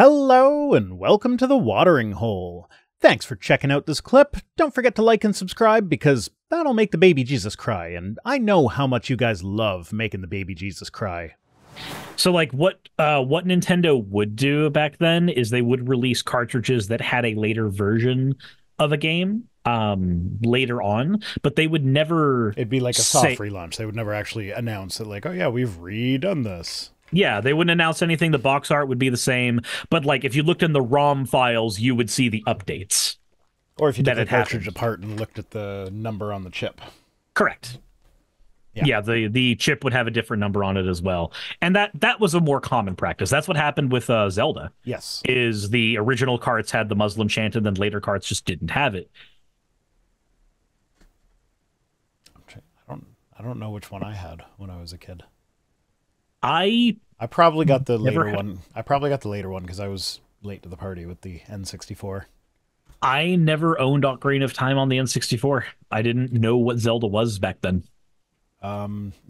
Hello and welcome to the Watering Hole. Thanks for checking out this clip. Don't forget to like and subscribe because that'll make the baby Jesus cry, and I know how much you guys love making the baby Jesus cry. So like what Nintendo would do back then is they would release cartridges that had a later version of a game later on, but they would never It'd be like a soft relaunch. They would never actually announce it like, oh yeah, we've redone this. Yeah, they wouldn't announce anything. The box art would be the same, but like if you looked in the ROM files, you would see the updates. Or if you took the cartridge apart and looked at the number on the chip. Correct. Yeah, the chip would have a different number on it as well. And that was a more common practice. That's what happened with Zelda. Yes. Is the original carts had the Muslim chant and then later carts just didn't have it. I don't know which one I had when I was a kid. I probably got the later one. I probably got the later one because I was late to the party with the N64. I never owned Ocarina of Time on the N64. I didn't know what Zelda was back then.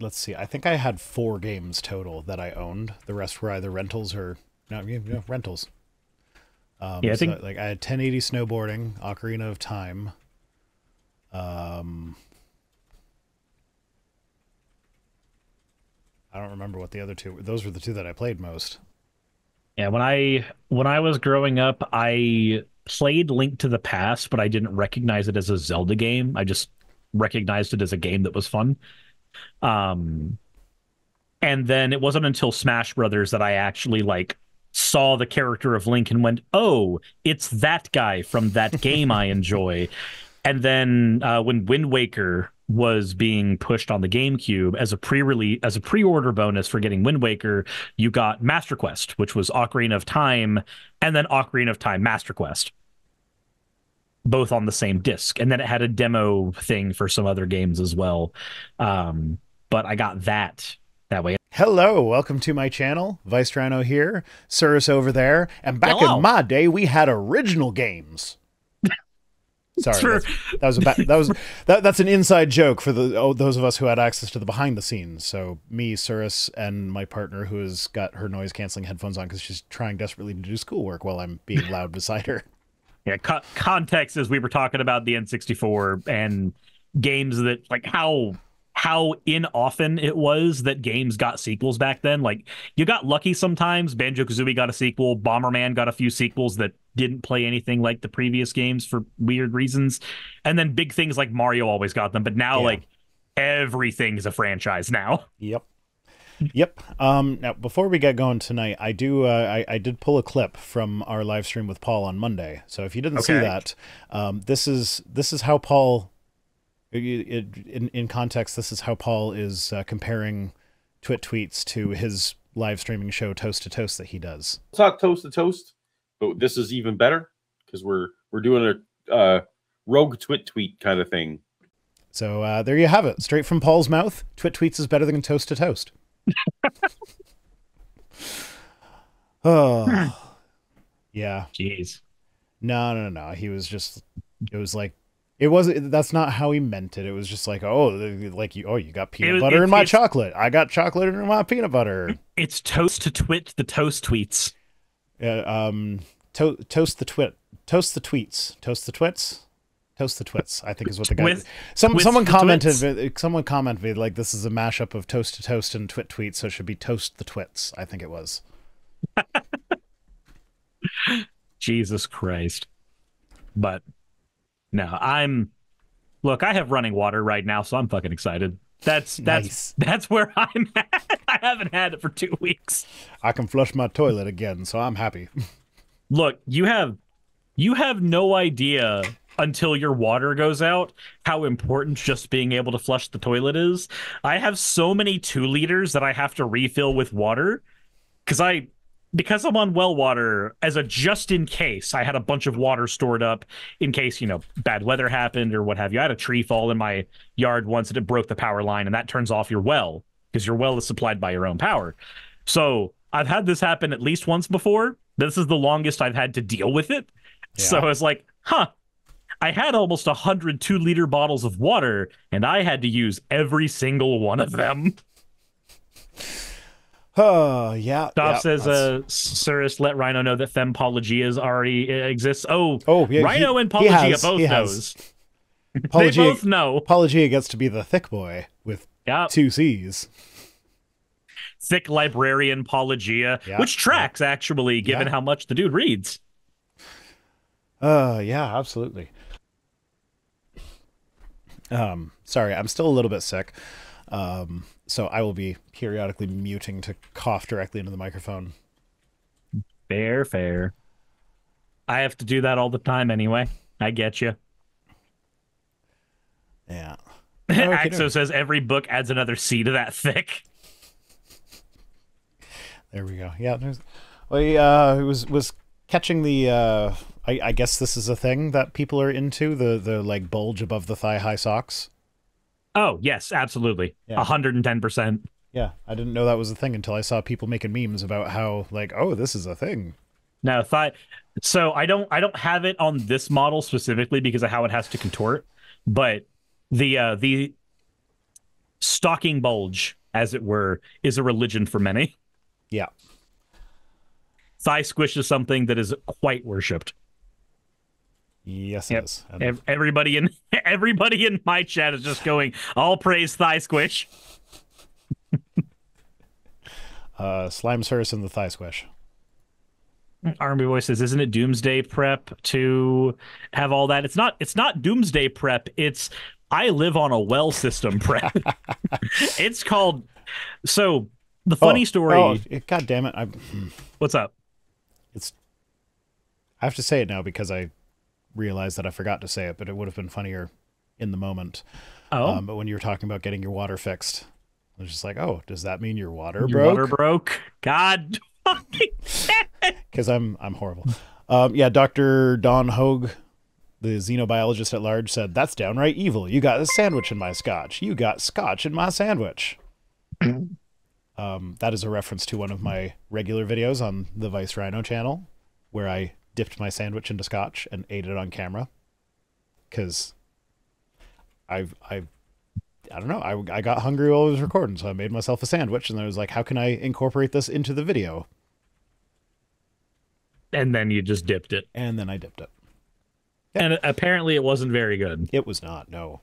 Let's see. I think I had 4 games total that I owned. The rest were either rentals or rentals. I think like I had 1080 Snowboarding, Ocarina of Time. I don't remember what the other two. Those were the two that I played most. Yeah, when I was growing up, I played Link to the Past, but I didn't recognize it as a Zelda game. I just recognized it as a game that was fun. And then it wasn't until Smash Brothers that I actually like saw the character of Link and went, "Oh, it's that guy from that game I enjoy." And then when Wind Waker was being pushed on the GameCube as a pre-order bonus for getting Wind Waker, you got Master Quest, which was Ocarina of Time, and then Ocarina of Time Master Quest, both on the same disc. And then it had a demo thing for some other games as well. But I got that way. Hello, welcome to my channel. Vice Rhino here, Cirrus over there, and back in my day, we had original games. Sorry, that's an inside joke for those of us who had access to the behind the scenes. So me, Cirrus, and my partner who has got her noise canceling headphones on because she's trying desperately to do schoolwork while I'm being loud beside her. Yeah, context is we were talking about the N64 and games that like how inoften it was that games got sequels back then. Like you got lucky sometimes. Banjo-Kazooie got a sequel. Bomberman got a few sequels that didn't play anything like the previous games for weird reasons. And then big things like Mario always got them. But now like everything's a franchise now. Yep. Now before we get going tonight, I did pull a clip from our live stream with Paul on Monday. So if you didn't see that, this is how Paul. In context, this is how Paul is comparing Twit tweets to his live streaming show Toast to Toast that he does. We'll talk Toast to Toast, but this is even better because we're doing a rogue Twit tweet kind of thing. So there you have it, straight from Paul's mouth. Twit tweets is better than Toast to Toast. Oh, yeah. Jeez. No. He was just. It was like. It wasn't. That's not how he meant it. It was just like, you got peanut butter in my chocolate. I got chocolate in my peanut butter. It's Toast to Twit, the Toast tweets. Toast the twit. Toast the tweets. Toast the twits. Toast the twits. I think is what the guy. Someone commented. Someone commented like this is a mashup of Toast to Toast and Twit tweets, so it should be Toast the Twits. I think it was. Jesus Christ. But. No, look, I have running water right now, so I'm fucking excited. That's nice. That's where I'm at. I haven't had it for 2 weeks. I can flush my toilet again, so I'm happy. Look, you have no idea until your water goes out how important just being able to flush the toilet is. I have so many 2 liters that I have to refill with water because I'm on well water, as a just in case, I had a bunch of water stored up in case, bad weather happened or what have you. I had a tree fall in my yard once and it broke the power line, and that turns off your well because your well is supplied by your own power. So I've had this happen at least once before. This is the longest I've had to deal with it. Yeah. So I was like, I had almost 100 2-liter bottles of water and I had to use every single one of them. Oh, yeah. Dov yeah, says, Cirrus, let Rhino know that Fempologias already exists. Yeah, Rhino and Pelagia both knows. They both know. Pelagia gets to be the thick boy with 2 C's. Thick librarian Pelagia, which tracks, actually, given how much the dude reads. Yeah, absolutely. Sorry, I'm still a little bit sick. So I will be periodically muting to cough directly into the microphone. Fair. I have to do that all the time anyway. I get you. Yeah. Axo says every book adds another C to that thick. There we go. Yeah, it was catching the I guess this is a thing that people are into, the like bulge above the thigh high socks. Oh, yes, absolutely. 110%. Yeah, I didn't know that was a thing until I saw people making memes about how, like, oh, this is a thing. No, so I don't have it on this model specifically because of how it has to contort, but the stocking bulge, as it were, is a religion for many. Yeah. Thigh squish is something that is quite worshipped. Yes, it is. Everybody in my chat is just going, all praise thigh squish. Slime Cirrus and the thigh squish. Army Boy says, isn't it Doomsday Prep to have all that? It's not Doomsday Prep. It's I live on a well system prep. It's called. So the funny story. God damn it! What's up? I have to say it now because I realized that I forgot to say it, but it would have been funnier in the moment. But when you were talking about getting your water fixed, I was just like, oh, does that mean your water broke? Water broke. God fucking because I'm horrible. Dr. Don Hogue, the xenobiologist at large, said, that's downright evil. You got a sandwich in my scotch. You got scotch in my sandwich. That is a reference to one of my regular videos on the Vice Rhino channel, where I dipped my sandwich into scotch and ate it on camera. Because I don't know, I got hungry while I was recording, so I made myself a sandwich, and I was like, how can I incorporate this into the video? And then you just dipped it. And then I dipped it. Yep. And apparently it wasn't very good. It was not, no.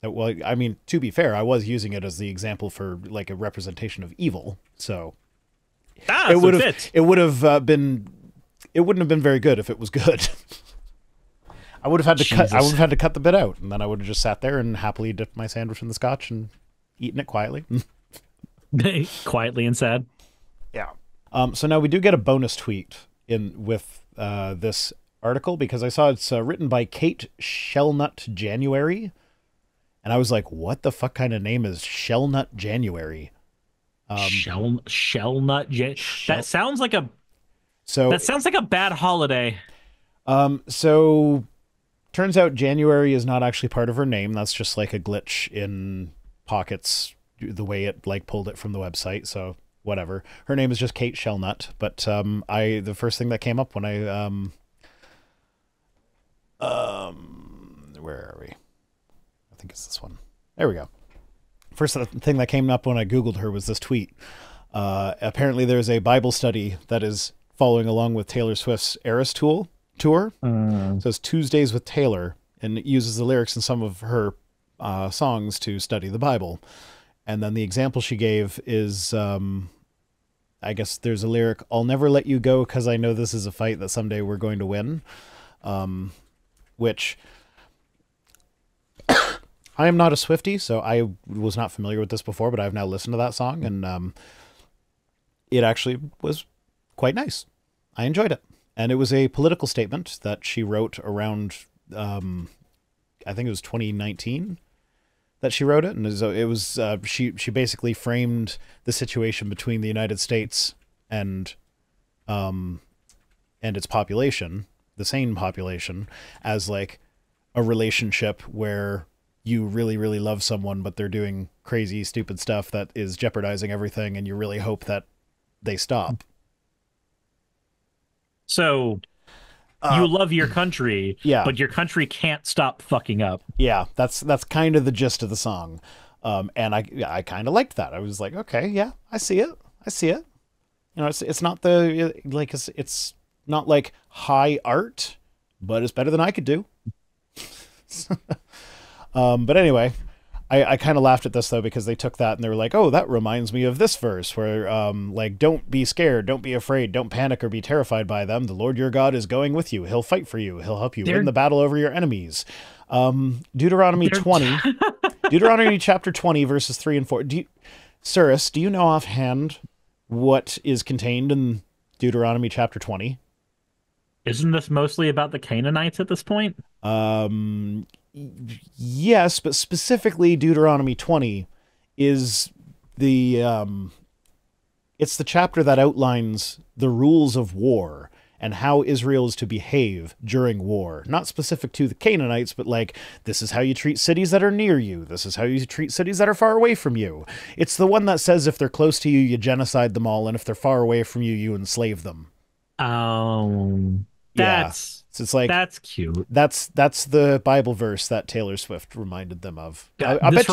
Well, I mean, to be fair, I was using it as the example for, like, a representation of evil, so... it wouldn't have been very good if it was good. I would have had to cut the bit out, and then I would have just sat there and happily dipped my sandwich in the scotch and eaten it quietly. Quietly and sad. Yeah. So now we do get a bonus tweet with this article, because I saw it's written by Kate Shellnut January, and I was like, what the fuck kind of name is Shellnut January? Shellnut January. That sounds like a bad holiday. So turns out January is not actually part of her name. That's just like a glitch in Pocket's, the way it like pulled it from the website. So whatever. Her name is just Kate Shellnut. But the first thing that came up when I where are we? I think it's this one. There we go. First thing that came up when I Googled her was this tweet. Apparently there's a Bible study that is following along with Taylor Swift's Eras tour. So it's Tuesdays with Taylor, and it uses the lyrics in some of her songs to study the Bible. And then the example she gave is, I guess there's a lyric, I'll never let you go because I know this is a fight that someday we're going to win. Which I am not a Swiftie, so I was not familiar with this before, but I've now listened to that song, and it actually was quite nice. I enjoyed it. And it was a political statement that she wrote around, I think it was 2019 that she wrote it. And it was she basically framed the situation between the United States and its population, the sane population, as like a relationship where you really, really love someone, but they're doing crazy, stupid stuff that is jeopardizing everything, and you really hope that they stop. So you love your country, but your country can't stop fucking up. Yeah, that's kind of the gist of the song. And I kind of liked that. I was like, okay, yeah, I see it. I see it. You know, it's not the like it's not like high art, but it's better than I could do. But anyway, I kind of laughed at this though, because they took that and they were like, oh, that reminds me of this verse where like, don't be scared, don't be afraid, don't panic or be terrified by them. The Lord your God is going with you. He'll fight for you. He'll help you win the battle over your enemies. Deuteronomy 20, Deuteronomy chapter 20, verses 3 and 4. Cirrus, do you know offhand what is contained in Deuteronomy chapter 20? Isn't this mostly about the Canaanites at this point? Yes, but specifically Deuteronomy 20 is the it's the chapter that outlines the rules of war and how Israel is to behave during war. Not specific to the Canaanites, but like, this is how you treat cities that are near you. This is how you treat cities that are far away from you. It's the one that says if they're close to you, you genocide them all, and if they're far away from you, you enslave them. That's So it's like, that's cute. That's the Bible verse that Taylor Swift reminded them of. Yeah, I bet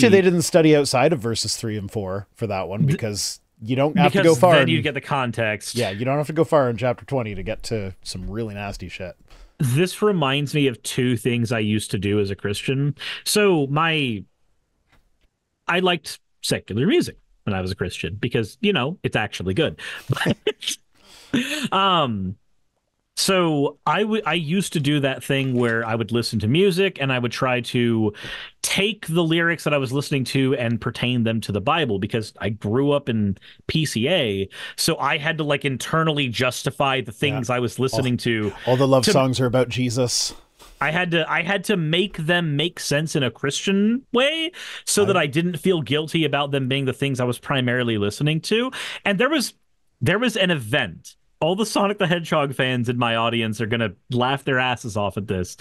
you they didn't study outside of verses 3 and 4 for that one, because you don't have to go far. Then you get the context. Yeah, you don't have to go far in chapter 20 to get to some really nasty shit. This reminds me of two things I used to do as a Christian. So I liked secular music when I was a Christian because, you know, it's actually good. So I used to do that thing where I would listen to music and I would try to take the lyrics that I was listening to and pertain them to the Bible, because I grew up in PCA. So I had to like internally justify the things I was listening to. All the love songs are about Jesus. I had to make them make sense in a Christian way so that I didn't feel guilty about them being the things I was primarily listening to. And there was an event. All the Sonic the Hedgehog fans in my audience are going to laugh their asses off at this.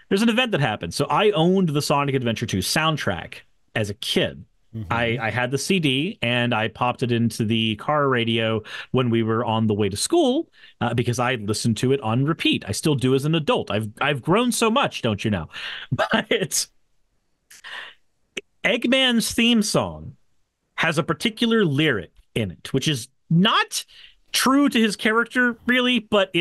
There's an event that happened. So I owned the Sonic Adventure 2 soundtrack as a kid. Mm-hmm. I had the CD and I popped it into the car radio when we were on the way to school because I listened to it on repeat. I still do as an adult. I've grown so much, don't you know? But Eggman's theme song has a particular lyric in it, which is not true to his character, really, but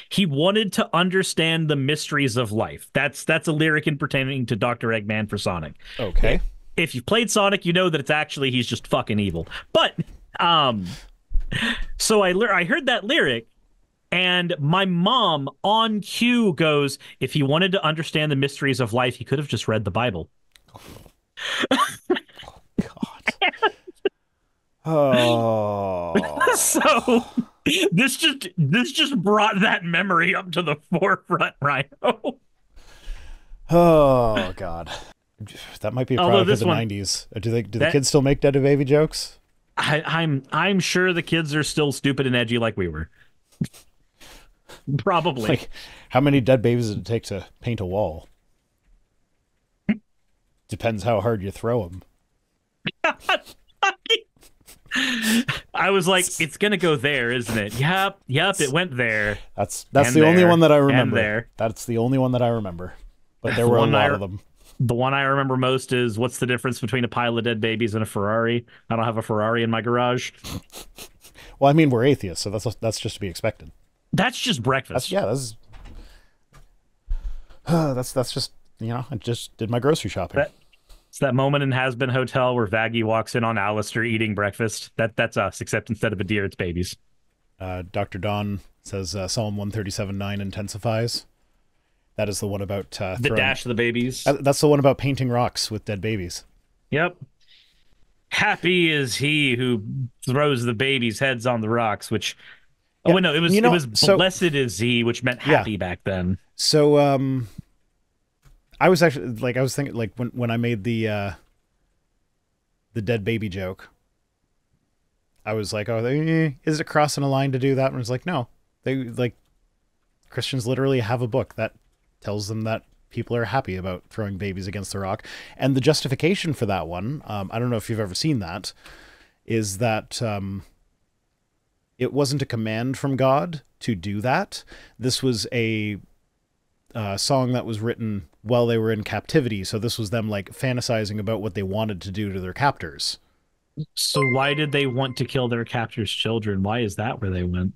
he wanted to understand the mysteries of life. That's a lyric in pertaining to Dr. Eggman for Sonic. Okay. If you've played Sonic, you know that it's actually he's just fucking evil. But so I heard that lyric, and my mom on cue goes, if he wanted to understand the mysteries of life, he could have just read the Bible. Oh. So this just brought that memory up to the forefront, Rhino. Oh God. That might be a product of the 90s. Do the kids still make dead baby jokes? I'm sure the kids are still stupid and edgy like we were. Probably. Like, how many dead babies does it take to paint a wall? Depends how hard you throw them. I was like, it's gonna go there, isn't it? Yep, it went there. That's the only one that I remember. That's the only one that I remember. But there were a lot of them. The one I remember most is, what's the difference between a pile of dead babies and a Ferrari? I don't have a Ferrari in my garage. Well, I mean, we're atheists, so that's just to be expected. That's just breakfast. That's just, you know, I just did my grocery shopping. It's that moment in Has Been Hotel where Vaggie walks in on Alistair eating breakfast. That's us, except instead of a deer, it's babies. Dr. Don says Psalm 137:9 intensifies. That is the one about the dash of the babies. That's the one about painting rocks with dead babies. Yep. Happy is he who throws the babies' heads on the rocks, which... Yeah. Oh, wait, no, it was blessed is he, which meant happy back then. So, I was actually, like, I was thinking, like, when I made the dead baby joke, I was like, oh, is it crossing a line to do that? And I was like, no. Christians literally have a book that tells them that people are happy about throwing babies against the rock. And the justification for that one, I don't know if you've ever seen that, is that it wasn't a command from God to do that. This was a song that was written while they were in captivity. So this was them like fantasizing about what they wanted to do to their captors. So why did they want to kill their captors' children? Why is that where they went?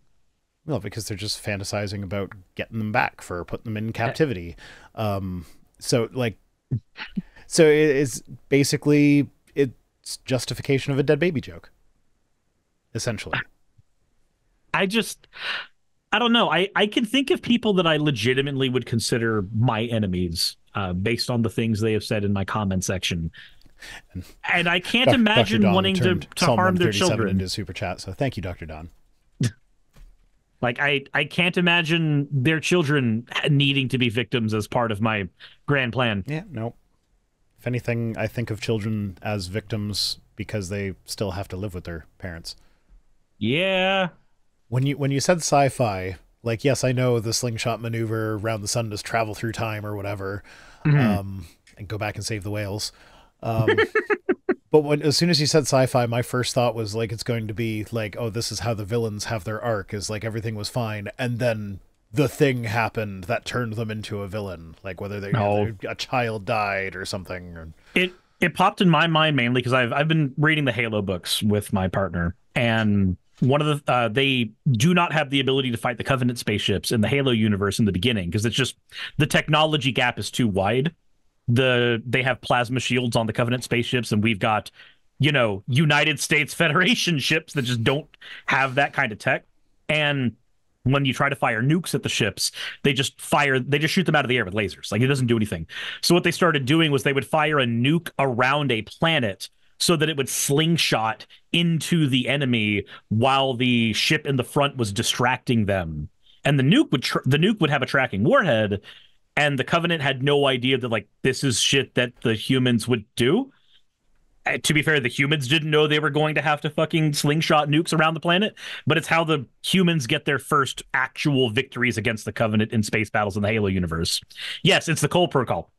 Well, because they're just fantasizing about getting them back for putting them in captivity. So like, so it's basically it's justification of a dead baby joke, essentially. I don't know. I can think of people that I legitimately would consider my enemies based on the things they have said in my comment section. And I can't imagine wanting to harm their children. Into super chat, so thank you, Dr. Don. Like I can't imagine their children needing to be victims as part of my grand plan. Yeah, no. If anything, I think of children as victims because they still have to live with their parents. Yeah. When you said sci-fi, like, yes, I know the slingshot maneuver around the sun to travel through time or whatever, and go back and save the whales. But as soon as you said sci-fi, my first thought was like it's going to be like, oh, this is how the villains have their arc, is like everything was fine, and then the thing happened that turned them into a villain, like whether a child died or something. Or... It popped in my mind mainly because I've been reading the Halo books with my partner, and one of the they do not have the ability to fight the Covenant spaceships in the Halo universe in the beginning because it's just the technology gap is too wide. They have plasma shields on the Covenant spaceships, and we've got, United States Federation ships that just don't have that kind of tech. And when you try to fire nukes at the ships, they just shoot them out of the air with lasers. Like, it doesn't do anything. So what they started doing was they would fire a nuke around a planet so that it would slingshot into the enemy while the ship in the front was distracting them. And the nuke would have a tracking warhead. And the Covenant had no idea that, like, this is shit that the humans would do. To be fair, the humans didn't know they were going to have to fucking slingshot nukes around the planet, but it's how the humans get their first actual victories against the Covenant in space battles in the Halo universe. Yes, it's the Cole Protocol.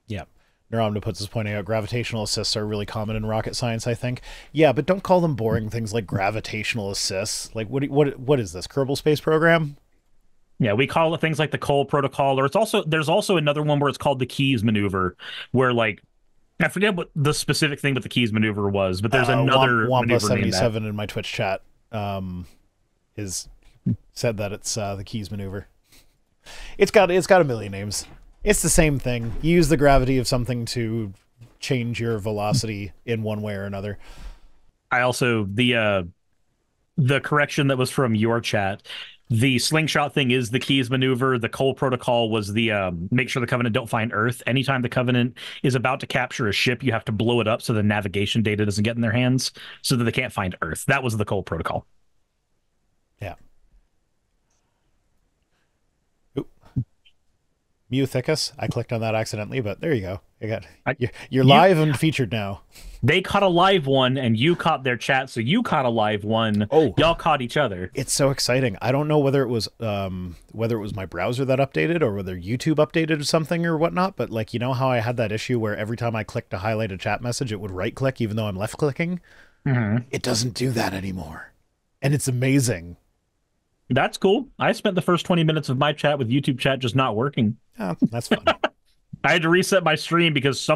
Yeah. Neuromniputz is pointing out gravitational assists are really common in rocket science, I think. Yeah, but don't call them boring things like gravitational assists. Like, what is this, Kerbal Space Program? Yeah, we call it things like the Cole Protocol, or there's also another one where it's called the Keys Maneuver, where, like, I forget what the specific thing with the Keys Maneuver was, but there's another Wampa 77 in my Twitch chat is said that it's the Keys Maneuver. It's got a million names. It's the same thing. You use the gravity of something to change your velocity in one way or another. I also the correction that was from your chat. The slingshot thing is the Keys Maneuver. The Cole Protocol was the make sure the Covenant don't find Earth. Anytime the Covenant is about to capture a ship, you have to blow it up so the navigation data doesn't get in their hands so that they can't find Earth. That was the Cole Protocol. Yeah. Muthicus. I clicked on that accidentally, but there you go. You're live and featured now. They caught a live one, and you caught their chat, so you caught a live one. Oh, y'all caught each other. It's so exciting. I don't know whether it was my browser that updated or whether YouTube updated something or whatnot, but like, you know how I had that issue where every time I clicked to highlight a chat message, it would right click even though I'm left clicking? Mm-hmm. It doesn't do that anymore. And it's amazing. That's cool. I spent the first 20 minutes of my chat with YouTube chat just not working. Oh, that's fun. I had to reset my stream because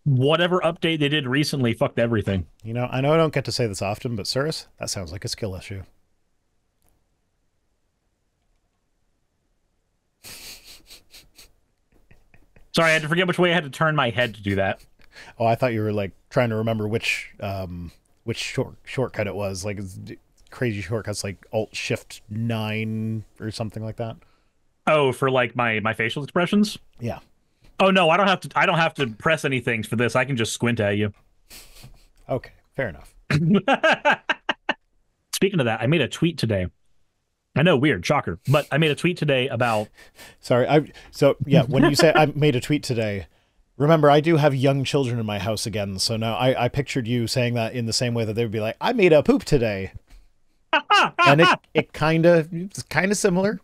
whatever update they did recently fucked everything. You know, I know I don't get to say this often, but Cirrus, that sounds like a skill issue. Sorry, I had to forget which way I had to turn my head to do that. Oh, I thought you were like trying to remember which shortcut it was. Like, crazy shortcuts like Alt-Shift-9 or something like that. Oh, for like my facial expressions? Yeah. Oh no, I don't have to press anything for this. I can just squint at you. Okay, fair enough. Speaking of that, I made a tweet today. I know, weird, shocker, but I made a tweet today about... Sorry, when you say I made a tweet today, remember, I do have young children in my house again, so now I pictured you saying that in the same way that they would be like, I made a poop today. And it's kind of similar.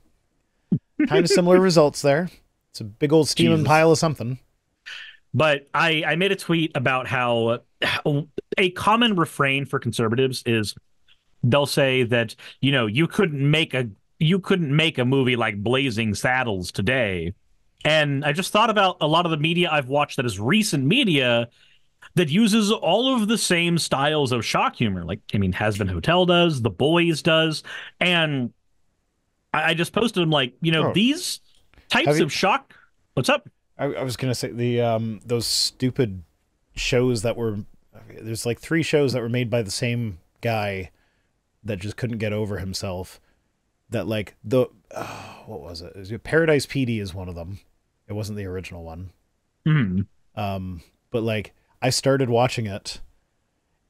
Kind of similar results there. It's a big old steaming pile of something. But I made a tweet about how a common refrain for conservatives is they'll say that, you couldn't make a movie like Blazing Saddles today. And I just thought about a lot of the media I've watched that is recent media that uses all of the same styles of shock humor. Like, I mean, Has Been Hotel does, The Boys does, and I just posted them like, these types of shock. What's up? I was gonna say those stupid shows that were, there's like 3 shows that were made by the same guy that just couldn't get over himself. That like what was it? Paradise PD is one of them. It wasn't the original one. But like I started watching it,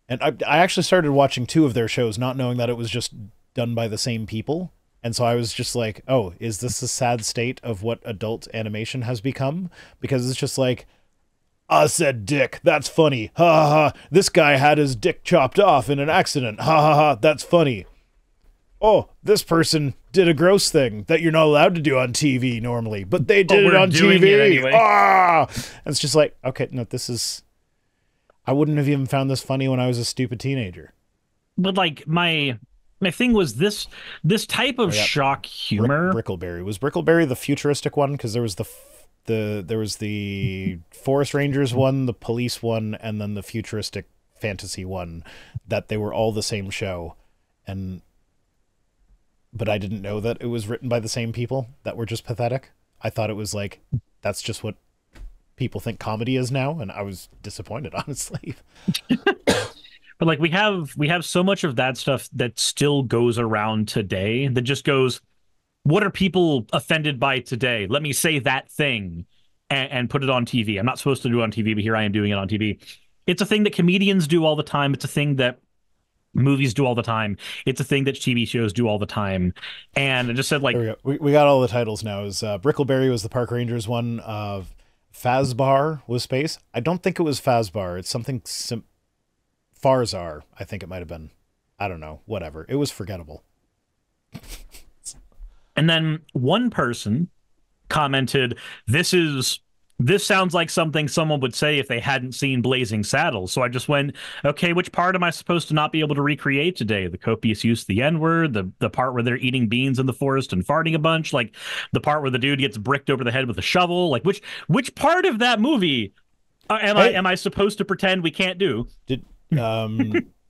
and I actually started watching 2 of their shows, not knowing that it was just done by the same people. And so I was just like, oh, is this a sad state of what adult animation has become? Because it's just like, I said dick, that's funny. Ha ha ha. This guy had his dick chopped off in an accident. Ha ha ha, that's funny. Oh, this person did a gross thing that you're not allowed to do on TV normally, but they did it on TV. It anyway. And it's just like, okay, no, this is... I wouldn't have even found this funny when I was a stupid teenager. But like my thing was this type of shock humor. Brickleberry. Was Brickleberry the futuristic one? Because there was there was the Forest Rangers one, the police one, and then the futuristic fantasy one. That they were all the same show, but I didn't know that it was written by the same people that were just pathetic. I thought it was like, that's just what people think comedy is now, and I was disappointed, honestly. But like we have so much of that stuff that still goes around today that just goes, what are people offended by today? Let me say that thing and put it on TV. I'm not supposed to do it on TV, but here I am doing it on TV. It's a thing that comedians do all the time. It's a thing that movies do all the time. It's a thing that TV shows do all the time. And I just said, like, we got all the titles now. Is Brickleberry was the Park Rangers one. Fazbar was space. I don't think it was Fazbar. It's something Farzar. I think it might have been. I don't know. Whatever. It was forgettable. And then one person commented, this sounds like something someone would say if they hadn't seen Blazing Saddles. So I just went, okay, which part am I supposed to not be able to recreate today? The copious use of the N-word, the part where they're eating beans in the forest and farting a bunch, like the part where the dude gets bricked over the head with a shovel. Like which part of that movie am I supposed to pretend we can't do?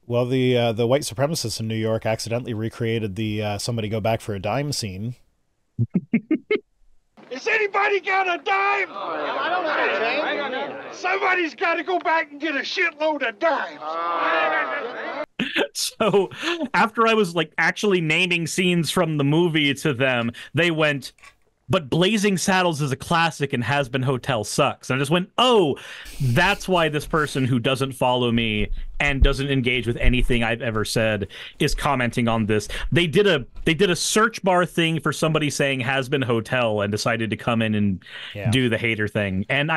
Well, the white supremacists in New York accidentally recreated the somebody go back for a dime scene. Has anybody got a dime? I don't have a dime. Somebody's got to go back and get a shitload of dimes. So after I was like actually naming scenes from the movie to them, they went, but Blazing Saddles is a classic and Has Been Hotel sucks. And I just went, oh, that's why this person who doesn't follow me and doesn't engage with anything I've ever said is commenting on this. They did a search bar thing for somebody saying Has Been Hotel and decided to come in and do the hater thing. And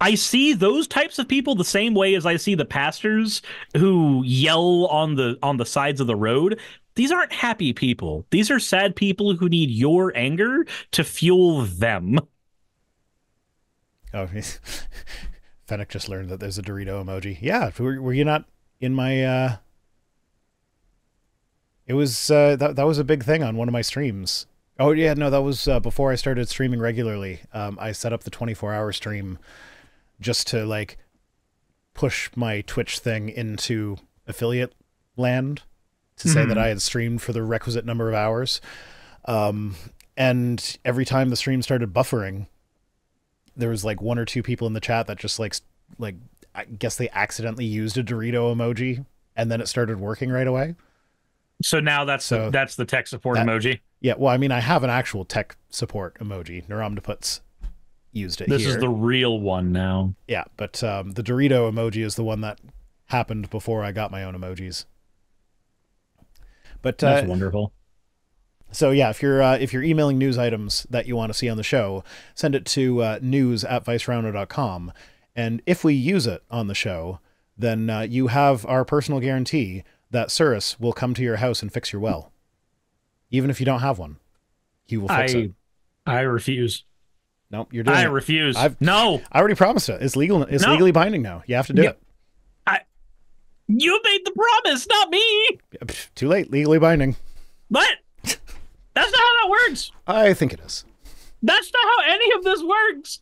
I see those types of people the same way as I see the pastors who yell on the sides of the road. These aren't happy people. These are sad people who need your anger to fuel them. Oh, Fennec just learned that there's a Dorito emoji. Yeah, were you not in my... It was... that was a big thing on one of my streams. Oh, yeah, no, that was before I started streaming regularly. I set up the 24-hour stream just to, like, push my Twitch thing into affiliate land, to say that I had streamed for the requisite number of hours. And every time the stream started buffering, there was like 1 or 2 people in the chat that just like I guess they accidentally used a Dorito emoji and then it started working right away. So now that's the tech support emoji. Yeah, well, I mean, I have an actual tech support emoji. Neuromputz used it. This is the real one now. Yeah, but the Dorito emoji is the one that happened before I got my own emojis. But that's wonderful. So yeah, if you're emailing news items that you want to see on the show, send it to news@vicerauno.com. And if we use it on the show, then you have our personal guarantee that Cirrus will come to your house and fix your well. Even if you don't have one, he will fix it. I refuse. Nope, you're doing it. I refuse. No. I already promised it. It's legal. It's legally binding now. You have to do it. You made the promise, not me. Too late. Legally binding. What? That's not how that works. I think it is. That's not how any of this works.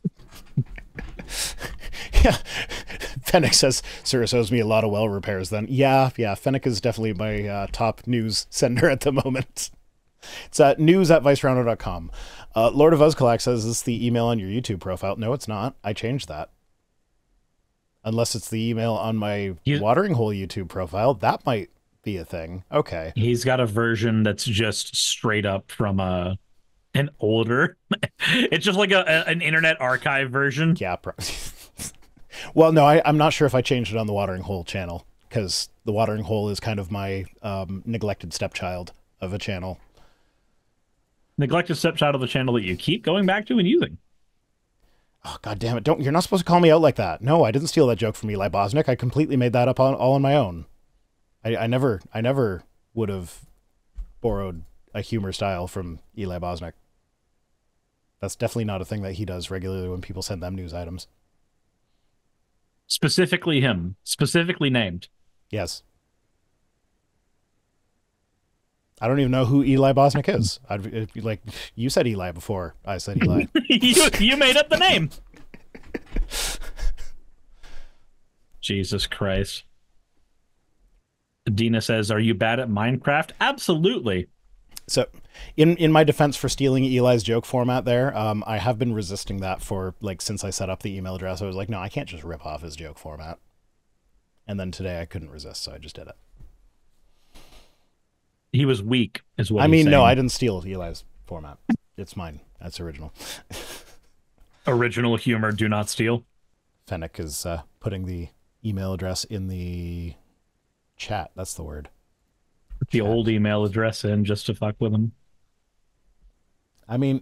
Fennec says, Cirrus owes me a lot of well repairs then. Yeah, Fennec is definitely my top news sender at the moment. It's at news@vicerano.com. Lord of Uzkalak says, is this the email on your YouTube profile? No, it's not. I changed that. Unless it's the email on my Watering Hole YouTube profile. That might be a thing. Okay. He's got a version that's just straight up from an older... It's just like an Internet Archive version. Yeah. Well, no, I'm not sure if I changed it on the Watering Hole channel, because the Watering Hole is kind of my neglected stepchild of a channel. Neglected stepchild of the channel that you keep going back to and using. Oh, God damn it. You're not supposed to call me out like that. No, I didn't steal that joke from Eli Bosnick. I completely made that up all on my own. I never would have borrowed a humor style from Eli Bosnick. That's definitely not a thing that he does regularly when people send them news items. Specifically him. Specifically named. Yes. I don't even know who Eli Bosnick is. I'd be like, you said Eli before I said Eli. you made up the name. Jesus Christ. Dina says, are you bad at Minecraft? Absolutely. So in my defense for stealing Eli's joke format there, I have been resisting that for since I set up the email address. I was like, no, I can't just rip off his joke format. And then today I couldn't resist, so I just did it. He was weak, is what I mean, saying. No, I didn't steal Eli's format. It's mine. That's original. Original humor, do not steal. Fennec is putting the email address in the chat. That's the word. Put the old email address in just to fuck with him. I mean,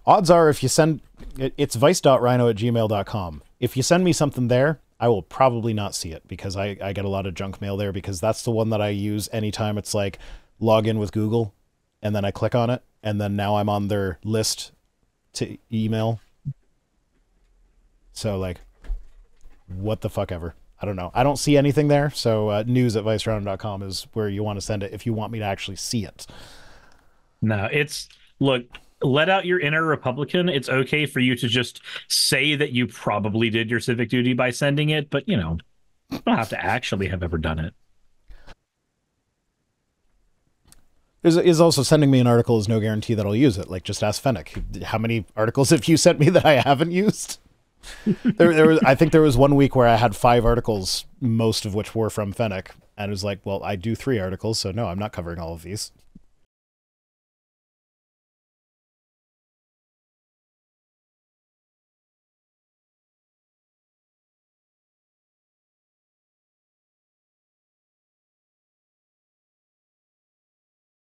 odds are if you send... It's vice.rhino@gmail.com. If you send me something there, I will probably not see it, because I get a lot of junk mail there, because that's the one that I use anytime it's like log in with Google, and then I click on it, and then now I'm on their list to email. So, what the fuck ever. I don't know. I don't see anything there, so news@vicerano.com is where you want to send it if you want me to actually see it. No, look, let out your inner Republican. It's okay for you to just say that you probably did your civic duty by sending it, but, you don't have to actually have ever done it. Is also sending me an article is no guarantee that I'll use it. Just ask Fennec. How many articles have you sent me that I haven't used? I think there was 1 week where I had 5 articles, most of which were from Fennec, and it was like, well, I do 3 articles, so no, I'm not covering all of these.